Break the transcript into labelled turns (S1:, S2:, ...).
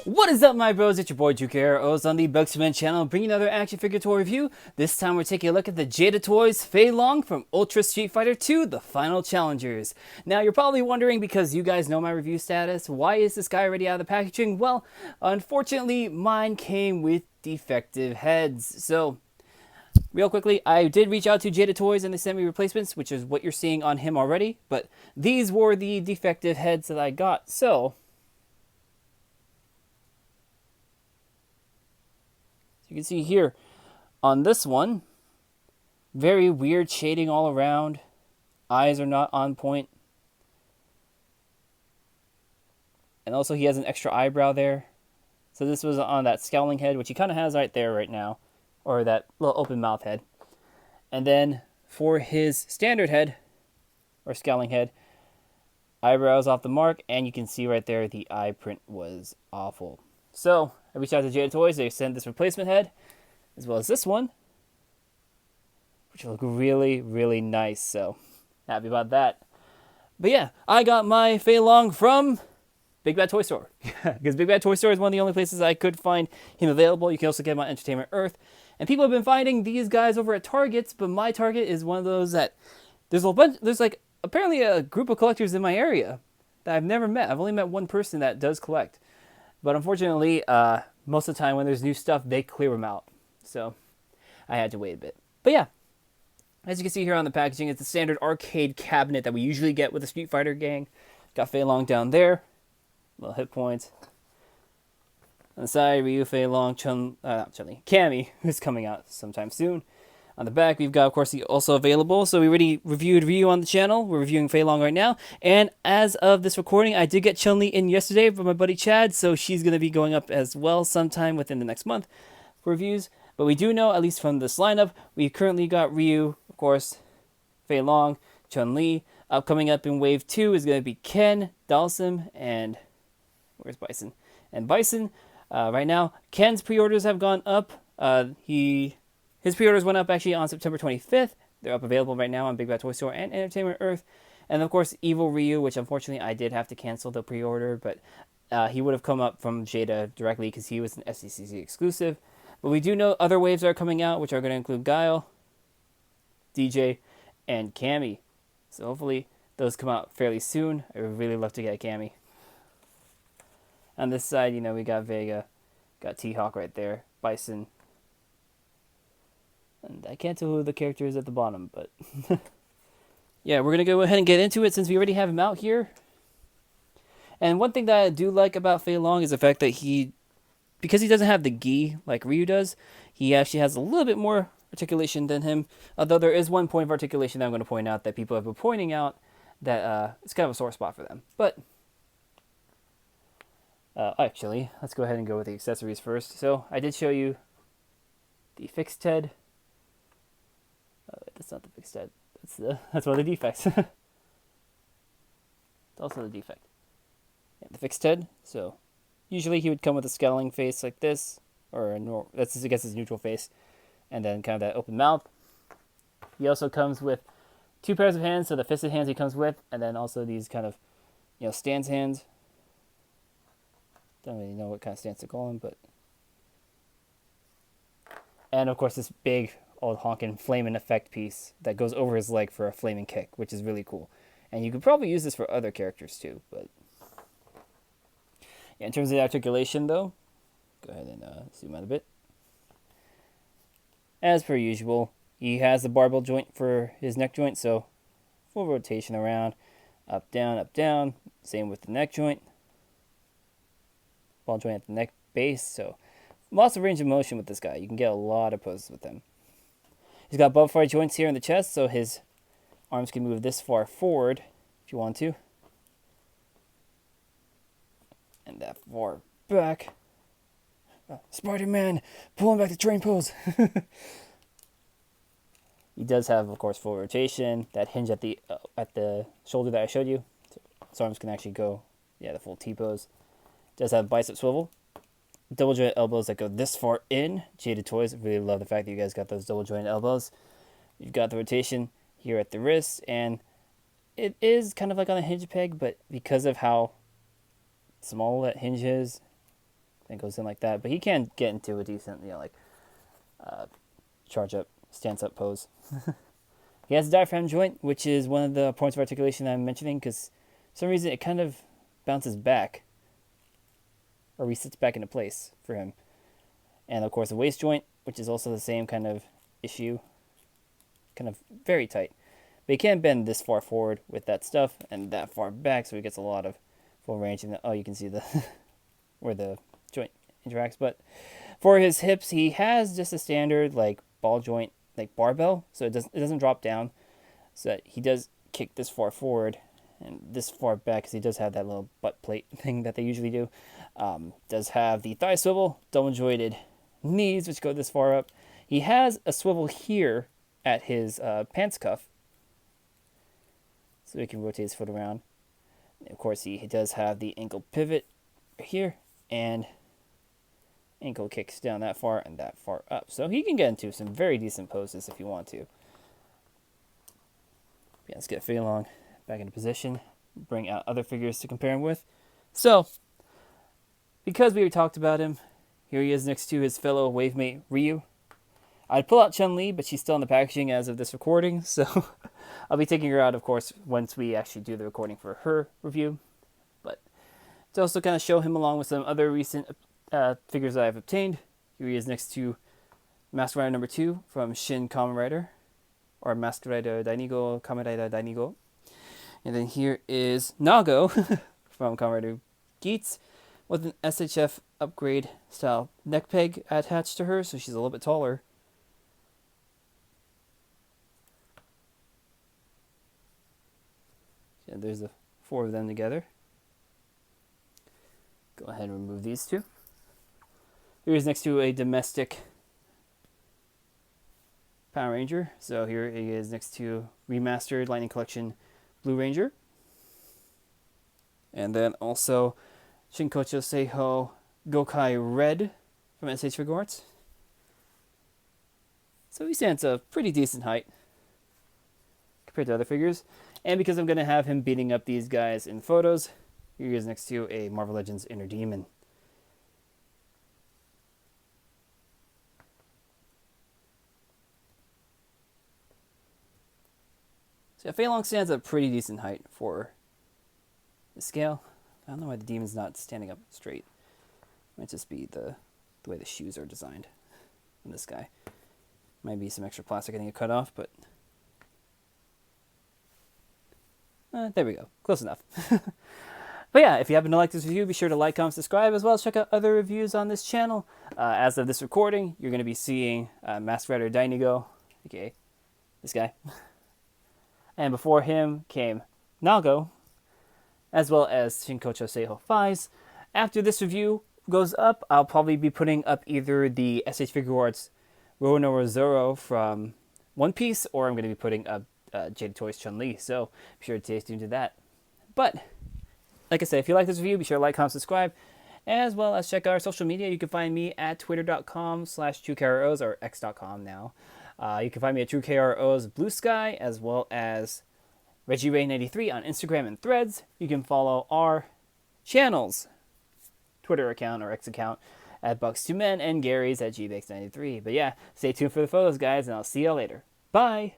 S1: What is up, my bros? It's your boy Juke on the Bluesky channel, bringing another action figure toy review. This time we're taking a look at the Jada Toys Fei Long from Ultra Street Fighter 2, The Final Challengers. Now you're probably wondering, because you guys know my review status, why is this guy already out of the packaging? Well, unfortunately mine came with defective heads. So real quickly, I did reach out to Jada Toys and they sent me replacements, which is what you're seeing on him already, but these were the defective heads that I got. So you can see here on this one, very weird shading all around. Eyes are not on point. And also he has an extra eyebrow there. So this was on that scowling head, which he kind of has right there right now. Or that little open mouth head. And then for his standard head, or scowling head, eyebrows off the mark. And you can see right there the eye print was awful. So I reached out to Jada Toys. They sent this replacement head, as well as this one, which look really, really nice. So happy about that. But yeah, I got my Fei Long from Big Bad Toy Store, because Big Bad Toy Store is one of the only places I could find him available. You can also get him on Entertainment Earth, and people have been finding these guys over at Targets. But my Target is one of those that there's a bunch. There's like apparently a group of collectors in my area that I've never met. I've only met one person that does collect. But unfortunately, most of the time when there's new stuff, they clear them out. So I had to wait a bit. But yeah, as you can see here on the packaging, it's the standard arcade cabinet that we usually get with the Street Fighter gang. Got Fei Long down there. Little hit points. On the side, Ryu, Fei Long, Cammy, who's coming out sometime soon. On the back, we've got, of course, the also available. So we already reviewed Ryu on the channel. We're reviewing Fei Long right now. And as of this recording, I did get Chun-Li in yesterday from my buddy Chad. So she's going to be going up as well sometime within the next month for reviews. But we do know, at least from this lineup, we currently got Ryu, of course, Fei Long, Chun-Li. Coming up in Wave 2 is going to be Ken, Dalsim, and where's Bison? And Bison. Right now, Ken's pre-orders have gone up. His pre-orders went up actually on September 25th. They're up available right now on Big Bad Toy Store and Entertainment Earth. And of course, Evil Ryu, which unfortunately I did have to cancel the pre-order, but he would have come up from Jada directly because he was an SDCC exclusive. But we do know other waves are coming out, which are going to include Guile, DJ, and Cammy. So hopefully those come out fairly soon. I would really love to get Cammy. On this side, you know, we got Vega, got T-Hawk right there, Bison. And I can't tell who the character is at the bottom, but yeah, we're going to go ahead and get into it since we already have him out here. And one thing that I do like about Fei Long is the fact that because he doesn't have the gi like Ryu does, he actually has a little bit more articulation than him. Although there is one point of articulation that I'm going to point out that people have been pointing out that it's kind of a sore spot for them. But actually, let's go ahead and go with the accessories first. So I did show you the fixed head. That's not the fixed head. That's one of the defects. It's also the defect. Yeah, the fixed head. So usually he would come with a scowling face like this, or that's I guess his neutral face, and then kind of that open mouth. He also comes with two pairs of hands, so the fisted hands he comes with, and then also these kind of, you know, stance hands. Don't really know what kind of stance to call them, but. And of course this big old honkin' flaming effect piece that goes over his leg for a flaming kick, which is really cool. And you could probably use this for other characters too, but yeah, in terms of the articulation though, go ahead and zoom out a bit. As per usual, he has the barbell joint for his neck joint, so full rotation around, up, down, same with the neck joint. Ball joint at the neck base, so lots of range of motion with this guy. You can get a lot of poses with him. He's got butterfly joints here in the chest, so his arms can move this far forward if you want to. And that far back. Spider-Man, pulling back the train pose. He does have, of course, full rotation. That hinge at the shoulder that I showed you. So his arms can actually go, yeah, the full T-pose. Does have bicep swivel. Double joint elbows that go this far in. Jada Toys, really love the fact that you guys got those double joint elbows. You've got the rotation here at the wrist, and it is kind of like on a hinge peg, but because of how small that hinge is, it goes in like that. But he can get into a decent, like charge up, stance up pose. He has a diaphragm joint, which is one of the points of articulation I'm mentioning, because for some reason it kind of bounces back, or resets back into place for him. And of course a waist joint, which is also the same kind of issue, kind of very tight. But he can't bend this far forward with that stuff and that far back, so he gets a lot of full range. And you can see the where the joint interacts. But for his hips, he has just a standard like ball joint, like barbell, so it doesn't drop down. So that he does kick this far forward and this far back, because he does have that little butt plate thing that they usually do. Does have the thigh swivel, double jointed knees, which go this far up. He has a swivel here at his pants cuff, so he can rotate his foot around. And of course, he does have the ankle pivot here, and ankle kicks down that far and that far up. So he can get into some very decent poses if you want to. Yeah, let's get Fei Long back into position, bring out other figures to compare him with. So, because we talked about him, here he is next to his fellow wavemate Ryu. I'd pull out Chun-Li, but she's still in the packaging as of this recording, so I'll be taking her out, of course, once we actually do the recording for her review. But to also kind of show him along with some other recent figures that I've obtained, here he is next to Mask Rider number 2 from Shin Kamen Rider, or Mask Rider Dainigo, Kamen Rider Dainigo. And then here is Nago from Kamen Rider Geats, with an SHF upgrade style neck peg attached to her, so she's a little bit taller. And there's the 4 of them together. Go ahead and remove these 2. Here's next to a domestic Power Ranger. So here he is next to remastered Lightning Collection Blue Ranger. And then also Shinkocho Seiho Gokai Red from SH Figure Arts. So he stands a pretty decent height compared to other figures. And because I'm going to have him beating up these guys in photos, here he is next to a Marvel Legends Inner Demon. So yeah, Fei Long stands a pretty decent height for the scale. I don't know why the demon's not standing up straight. It might just be the way the shoes are designed on this guy. Might be some extra plastic getting it cut off, but there we go. Close enough. But yeah, if you happen to like this review, be sure to like, comment, subscribe, as well as check out other reviews on this channel. As of this recording, you're going to be seeing Mask Rider Dainigo, aka this guy. And before him came Nago, as well as Shinkocho Seiho Fai's. After this review goes up, I'll probably be putting up either the SH Figure Arts Roro Zoro from One Piece, or I'm going to be putting up Jada Toys Chun-Li, so be sure to stay tuned to that. But, like I said, if you like this review, be sure to like, comment, subscribe, as well as check out our social media. You can find me at twitter.com/TrueKROs, or x.com now. You can find me at TrueKROs Bluesky, as well as Reggie Ray93 on Instagram and Threads. You can follow our channel's Twitter account or X account at Bucks2Men and Gary's at GBX93. But yeah, stay tuned for the photos, guys, and I'll see you later. Bye!